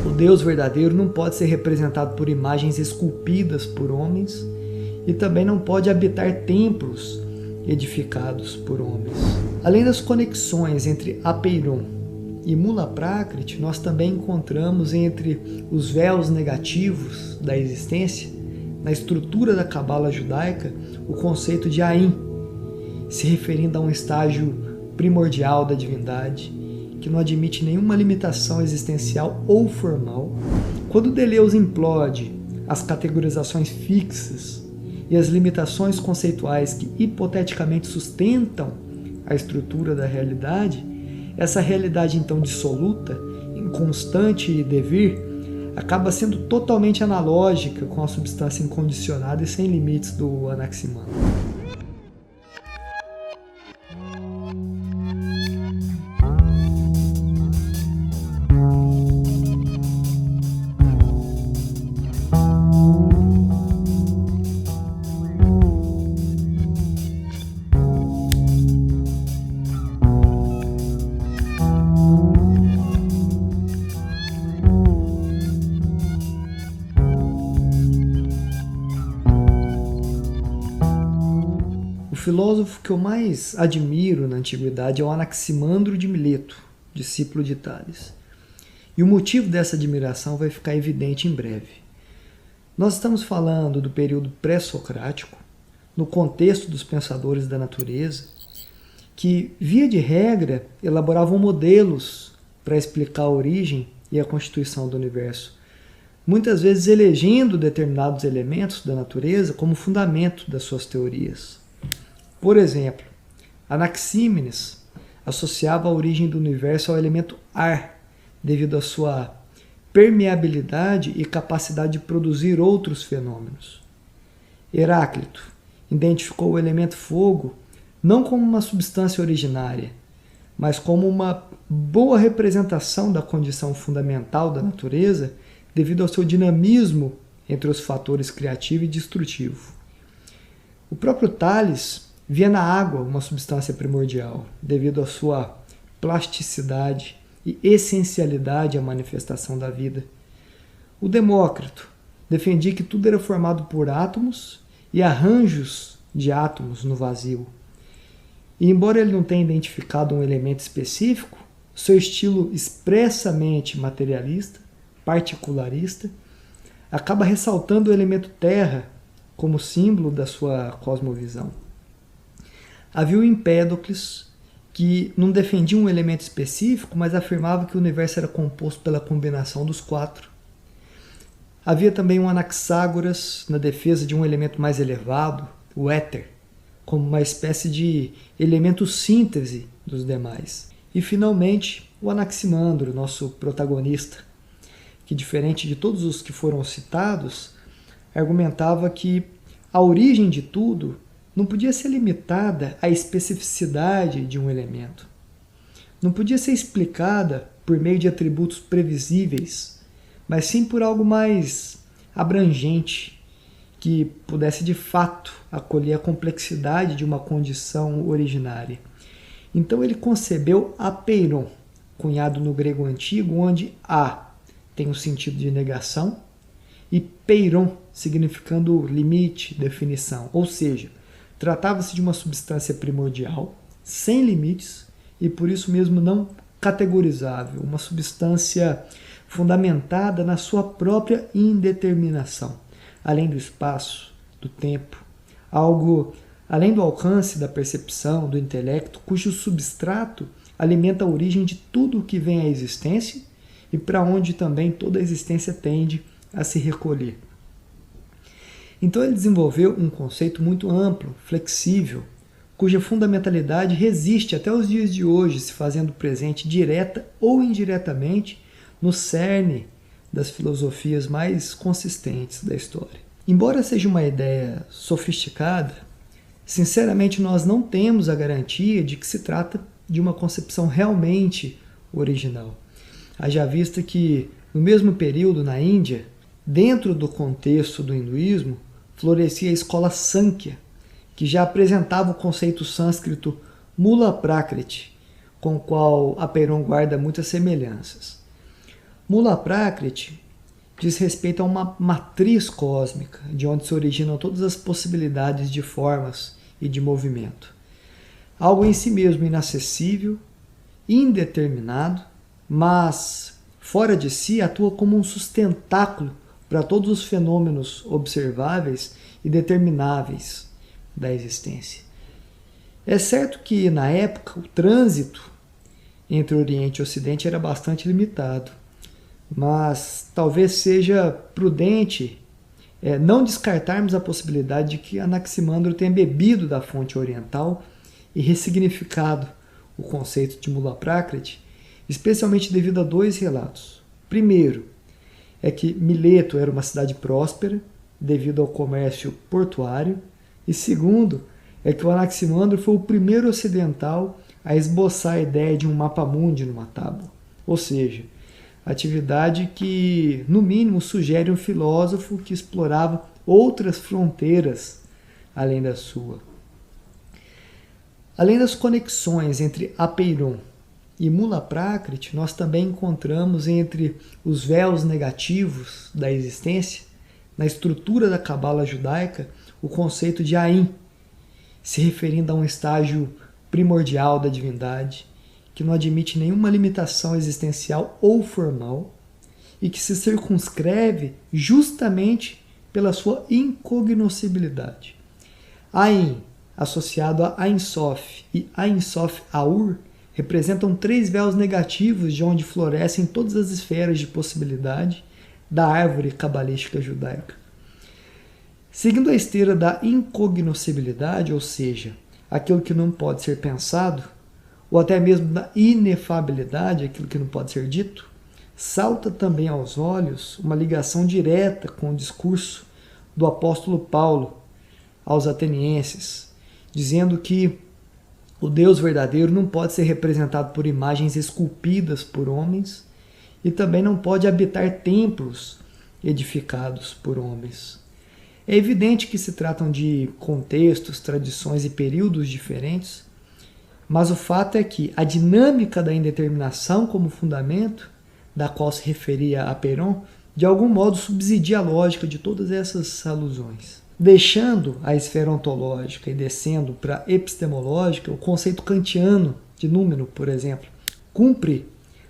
O Deus verdadeiro não pode ser representado por imagens esculpidas por homens e também não pode habitar templos edificados por homens. Além das conexões entre Apeiron e Mula Prakriti, nós também encontramos entre os véus negativos da existência, na estrutura da cabala judaica, o conceito de Ain, se referindo a um estágio primordial da divindade, que não admite nenhuma limitação existencial ou formal. Quando Deleuze implode as categorizações fixas e as limitações conceituais que hipoteticamente sustentam a estrutura da realidade, essa realidade então dissoluta, inconstante devir, acaba sendo totalmente analógica com a substância incondicionada e sem limites do Anaximandro. O filósofo que eu mais admiro na antiguidade é o Anaximandro de Mileto, discípulo de Tales. E o motivo dessa admiração vai ficar evidente em breve. Nós estamos falando do período pré-socrático, no contexto dos pensadores da natureza, que, via de regra, elaboravam modelos para explicar a origem e a constituição do universo, muitas vezes elegendo determinados elementos da natureza como fundamento das suas teorias. Por exemplo, Anaxímenes associava a origem do universo ao elemento ar, devido à sua permeabilidade e capacidade de produzir outros fenômenos. Heráclito identificou o elemento fogo não como uma substância originária, mas como uma boa representação da condição fundamental da natureza devido ao seu dinamismo entre os fatores criativo e destrutivo. O próprio Tales via na água uma substância primordial, devido à sua plasticidade e essencialidade à manifestação da vida. O Demócrito defendia que tudo era formado por átomos e arranjos de átomos no vazio. E embora ele não tenha identificado um elemento específico, seu estilo expressamente materialista, particularista, acaba ressaltando o elemento terra como símbolo da sua cosmovisão. Havia o Empédocles, que não defendia um elemento específico, mas afirmava que o universo era composto pela combinação dos quatro. Havia também um Anaxágoras na defesa de um elemento mais elevado, o éter, como uma espécie de elemento síntese dos demais. E, finalmente, o Anaximandro, nosso protagonista, que, diferente de todos os que foram citados, argumentava que a origem de tudo não podia ser limitada à especificidade de um elemento. Não podia ser explicada por meio de atributos previsíveis, mas sim por algo mais abrangente, que pudesse de fato acolher a complexidade de uma condição originária. Então ele concebeu apeiron, cunhado no grego antigo, onde a tem o sentido de negação e peiron significando limite, definição, ou seja, tratava-se de uma substância primordial, sem limites e por isso mesmo não categorizável, uma substância fundamentada na sua própria indeterminação, além do espaço, do tempo, algo além do alcance da percepção, do intelecto, cujo substrato alimenta a origem de tudo o que vem à existência e para onde também toda a existência tende a se recolher. Então ele desenvolveu um conceito muito amplo, flexível, cuja fundamentalidade resiste até os dias de hoje, se fazendo presente direta ou indiretamente no cerne das filosofias mais consistentes da história. Embora seja uma ideia sofisticada, sinceramente nós não temos a garantia de que se trata de uma concepção realmente original. Haja vista que, no mesmo período na Índia, dentro do contexto do hinduísmo, florescia a escola Sânkhya, que já apresentava o conceito sânscrito Mula Prakriti, com o qual Apeiron guarda muitas semelhanças. Mula Prakriti diz respeito a uma matriz cósmica, de onde se originam todas as possibilidades de formas e de movimento. Algo em si mesmo inacessível, indeterminado, mas fora de si atua como um sustentáculo para todos os fenômenos observáveis e determináveis da existência. É certo que, na época, o trânsito entre Oriente e Ocidente era bastante limitado, mas talvez seja prudente não descartarmos a possibilidade de que Anaximandro tenha bebido da fonte oriental e ressignificado o conceito de Mula Prakriti, especialmente devido a dois relatos. Primeiro, é que Mileto era uma cidade próspera devido ao comércio portuário, e segundo, é que o Anaximandro foi o primeiro ocidental a esboçar a ideia de um mapa mundi numa tábua, ou seja, atividade que, no mínimo, sugere um filósofo que explorava outras fronteiras além da sua. Além das conexões entre Apeiron e Mula Prakriti, nós também encontramos entre os véus negativos da existência, na estrutura da cabala judaica, o conceito de Ain, se referindo a um estágio primordial da divindade, que não admite nenhuma limitação existencial ou formal e que se circunscreve justamente pela sua incognoscibilidade. Ain, associado a Ein Sof e Ein Sof Aur, representam três véus negativos de onde florescem todas as esferas de possibilidade da árvore cabalística judaica. Seguindo a esteira da incognoscibilidade, ou seja, aquilo que não pode ser pensado, ou até mesmo da inefabilidade, aquilo que não pode ser dito, salta também aos olhos uma ligação direta com o discurso do apóstolo Paulo aos atenienses, dizendo que o Deus verdadeiro não pode ser representado por imagens esculpidas por homens e também não pode habitar templos edificados por homens. É evidente que se tratam de contextos, tradições e períodos diferentes, mas o fato é que a dinâmica da indeterminação como fundamento, da qual se referia Apeiron, de algum modo subsidia a lógica de todas essas alusões. Deixando a esfera ontológica e descendo para a epistemológica, o conceito kantiano de número, por exemplo, cumpre,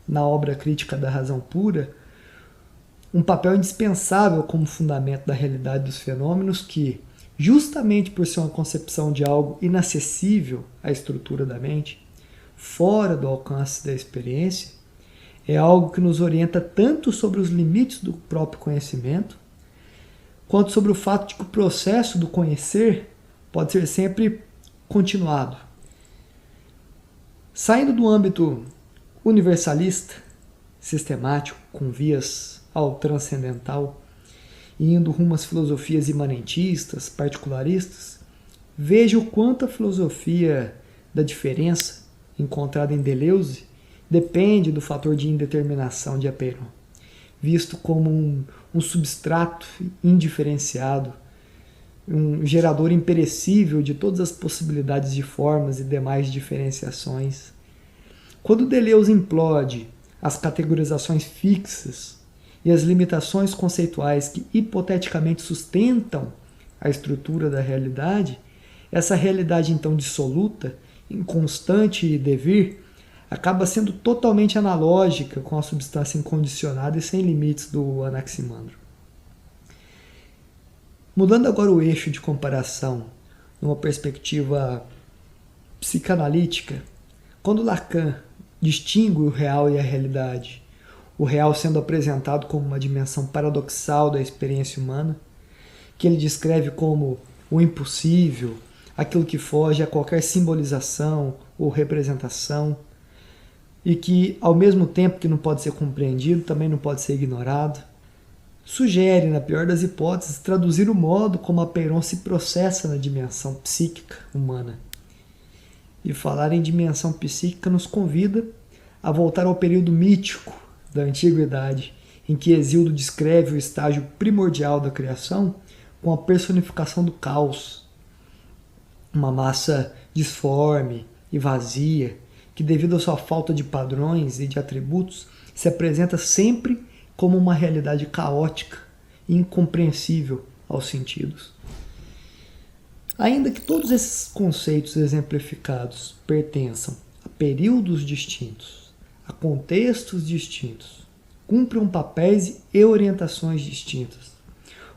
na obra Crítica da Razão Pura, um papel indispensável como fundamento da realidade dos fenômenos que, justamente por ser uma concepção de algo inacessível à estrutura da mente, fora do alcance da experiência, é algo que nos orienta tanto sobre os limites do próprio conhecimento, quanto sobre o fato de que o processo do conhecer pode ser sempre continuado. Saindo do âmbito universalista, sistemático, com vias ao transcendental, e indo rumo às filosofias imanentistas, particularistas, veja o quanto a filosofia da diferença, encontrada em Deleuze, depende do fator de indeterminação de Apeiron, visto como um substrato indiferenciado, um gerador imperecível de todas as possibilidades de formas e demais diferenciações. Quando Deleuze implode as categorizações fixas e as limitações conceituais que hipoteticamente sustentam a estrutura da realidade, essa realidade então dissoluta, inconstante e devir, acaba sendo totalmente analógica com a substância incondicionada e sem limites do Anaximandro. Mudando agora o eixo de comparação, numa perspectiva psicanalítica, quando Lacan distingue o real e a realidade, o real sendo apresentado como uma dimensão paradoxal da experiência humana, que ele descreve como o impossível, aquilo que foge a qualquer simbolização ou representação, e que, ao mesmo tempo que não pode ser compreendido, também não pode ser ignorado, sugere, na pior das hipóteses, traduzir o modo como Apeiron se processa na dimensão psíquica humana. E falar em dimensão psíquica nos convida a voltar ao período mítico da Antiguidade, em que Hesíodo descreve o estágio primordial da criação com a personificação do caos, uma massa disforme e vazia, que devido à sua falta de padrões e de atributos, se apresenta sempre como uma realidade caótica e incompreensível aos sentidos. Ainda que todos esses conceitos exemplificados pertençam a períodos distintos, a contextos distintos, cumpram papéis e orientações distintas,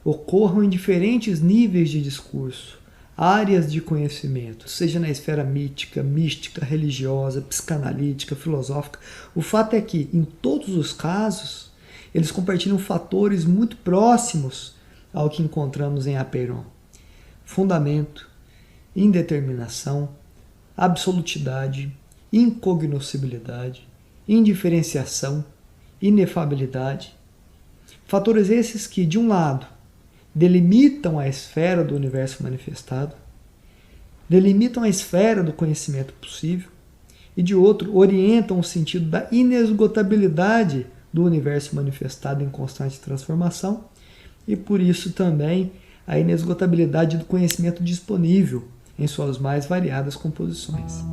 ocorram em diferentes níveis de discurso, áreas de conhecimento, seja na esfera mítica, mística, religiosa, psicanalítica, filosófica, o fato é que, em todos os casos, eles compartilham fatores muito próximos ao que encontramos em Apeiron: fundamento, indeterminação, absolutidade, incognoscibilidade, indiferenciação, inefabilidade. Fatores esses que, de um lado, delimitam a esfera do universo manifestado, delimitam a esfera do conhecimento possível, e de outro, orientam o sentido da inesgotabilidade do universo manifestado em constante transformação, e por isso também a inesgotabilidade do conhecimento disponível em suas mais variadas composições.